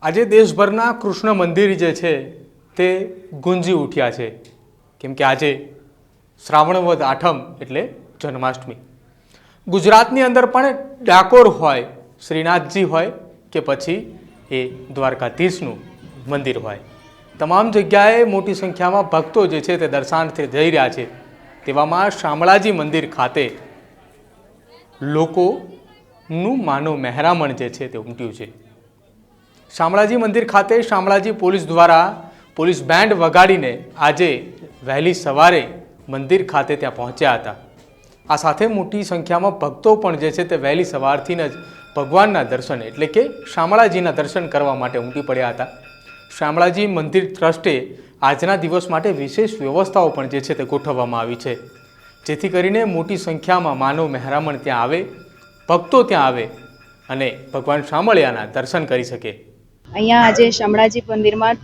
આજે દેશભરના કૃષ્ણ મંદિર જે છે તે ગુંજી ઉઠ્યા છે, કેમ કે આજે શ્રાવણ વદ આઠમ એટલે જન્માષ્ટમી. ગુજરાતની અંદર પણ ડાકોર હોય, શ્રીનાથજી હોય કે પછી એ દ્વારકાધીશનું મંદિર હોય, તમામ જગ્યાએ મોટી સંખ્યામાં ભક્તો જે છે તે દર્શનાર્થે જઈ રહ્યા છે. તેવામાં શામળાજી મંદિર ખાતે લોકોનું માનો મહેરામણ જે છે તે ઉમટ્યું છે. શામળાજી મંદિર ખાતે શામળાજી પોલીસ દ્વારા પોલીસ બેન્ડ વગાડીને આજે વહેલી સવારે મંદિર ખાતે ત્યાં પહોંચ્યા હતા. આ સાથે મોટી સંખ્યામાં ભક્તો પણ જે છે તે વહેલી સવારથી જ ભગવાનના દર્શન એટલે કે શામળાજીના દર્શન કરવા માટે ઉમટી પડ્યા હતા. શામળાજી મંદિર ટ્રસ્ટે આજના દિવસ માટે વિશેષ વ્યવસ્થાઓ પણ જે છે તે ગોઠવવામાં આવી છે, જેથી કરીને મોટી સંખ્યામાં માનવ મહેરામણ ત્યાં આવે, ભક્તો ત્યાં આવે અને ભગવાન શામળિયાના દર્શન કરી શકે. અહીંયા આજે શામળાજી મંદિરમાં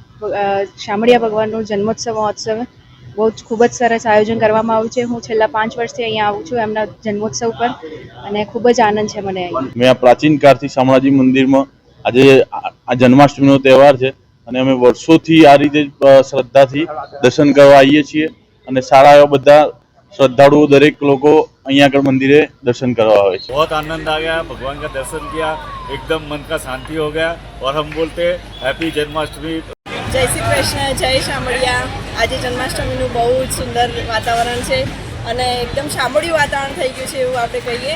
શામળિયા ભગવાનનું જન્મોત્સવ મહોત્સવ બહુ જ ખૂબ જ સરસ આયોજન કરવામાં આવ્યું છે. હું છેલ્લા 5 વર્ષથી અહીંયા આવું છું એમના જન્મોત્સવ પર અને ખૂબ જ આનંદ છે મને. મેં આ પ્રાચીન કાળથી શામળાજી મંદિરમાં આજે આ જન્માષ્ટમીનો તહેવાર છે અને અમે વર્ષોથી આ રીતે શ્રદ્ધાથી દર્શન કરવા આવીએ છીએ અને સારા એવા બધા श्रद्धालु दरेक लोग यहाँ कर मंदिरे दर्शन करवा आवे छे. बहुत आनंद आ गया, भगवान का दर्शन किया, एकदम मन का शांति हो गया और हम बोलते हैप्पी जन्माष्टमी. जय श्री कृष्ण, जय शामળિયા. આજે જન્માષ્ટમીનું બહુ જ સુંદર વાતાવરણ છે અને એકદમ શામળિયું વાતાવરણ થઈ ગયું છે એવું આપણે કહીએ.